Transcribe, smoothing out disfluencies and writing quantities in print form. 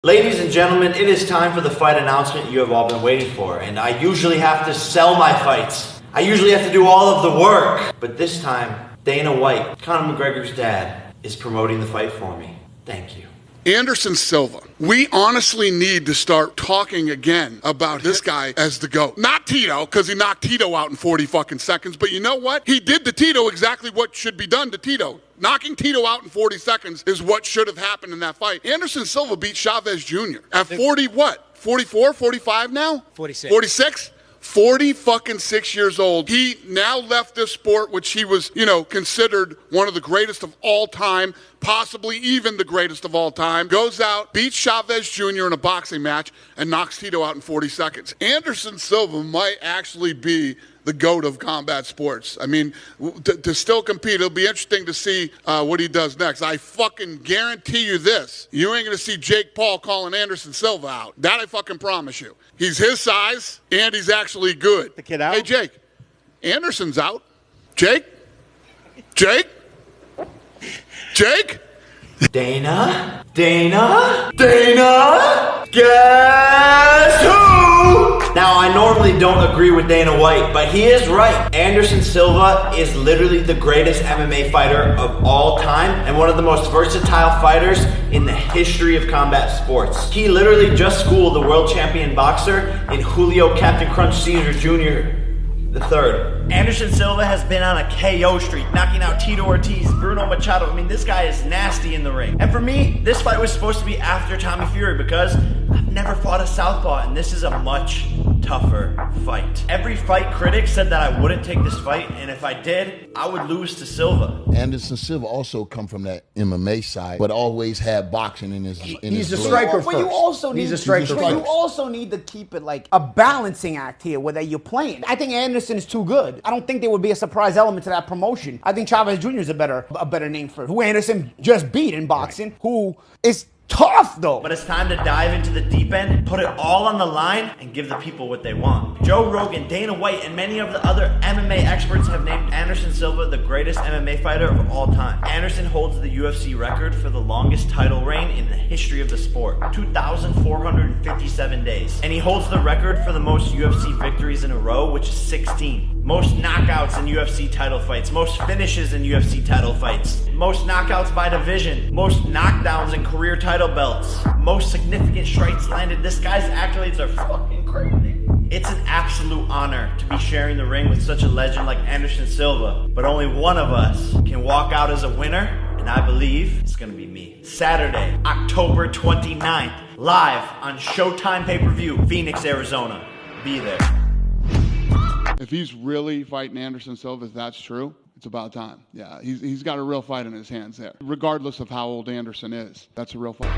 Ladies and gentlemen, it is time for the fight announcement you have all been waiting for, and I usually have to sell my fights. I usually have to do all of the work, but this time, Dana White, Conor McGregor's dad, is promoting the fight for me. Thank you. Anderson Silva. We honestly need to start talking again about this guy as the GOAT. Not Tito, because he knocked Tito out in 40 fucking seconds, but you know what? He did to Tito exactly what should be done to Tito. Knocking Tito out in 40 seconds is what should have happened in that fight. Anderson Silva beat Chavez Jr. at 40 what? 44, 45 now? 46. 46? 40 fucking 6 years old. He now left this sport, which he was, considered one of the greatest of all time, possibly even the greatest of all time. Goes out, beats Chavez Jr. in a boxing match, and knocks Tito out in 40 seconds. Anderson Silva might actually be the GOAT of combat sports. I mean, to still compete, it'll be interesting to see what he does next. I fucking guarantee you this. You ain't going to see Jake Paul calling Anderson Silva out. That I fucking promise you. He's his size, and he's actually good. The kid out? Hey, Jake. Anderson's out. Jake? Jake? Jake? Dana? Guess who? Now, I normally don't agree with Dana White, but he is right. Anderson Silva is literally the greatest MMA fighter of all time and one of the most versatile fighters in the history of combat sports. He literally just schooled the world champion boxer in Julio Captain Crunch Caesar Jr. the third. Anderson Silva has been on a KO streak, knocking out Tito Ortiz, Bruno Machado. I mean, this guy is nasty in the ring. And for me, this fight was supposed to be after Tommy Fury because I've never fought a southpaw, and this is a much tougher fight. Every fight critic said that I wouldn't take this fight, and if I did, I would lose to Silva. Anderson Silva also come from that MMA side, but always had boxing in his He's a blood. striker But you first. also need He's a striker but you first. also need to keep it like a balancing act here, whether you're playing. I think Anderson is too good. I don't think there would be a surprise element to that promotion. I think Chavez Jr. is a better name for it. Who Anderson just beat in boxing. Who is tough though. But it's time to dive into the deep end, put it all on the line, and give the people what they want. Joe Rogan, Dana White, and many of the other MMA experts have named Anderson Silva the greatest MMA fighter of all time. Anderson holds the UFC record for the longest title reign in the history of the sport, 2,457 days. And he holds the record for the most UFC victories in a row, which is 16. Most knockouts in UFC title fights, most finishes in UFC title fights, most knockouts by division, most knockdowns in career title belts, most significant strikes landed. This guy's accolades are fucking crazy. It's an absolute honor to be sharing the ring with such a legend like Anderson Silva, but only one of us can walk out as a winner, and I believe it's gonna be me. Saturday, October 29th, live on Showtime pay-per-view, Phoenix, Arizona. Be there. If he's really fighting Anderson Silva, if that's true, it's about time. Yeah, he's got a real fight in his hands there. Regardless of how old Anderson is, that's a real fight.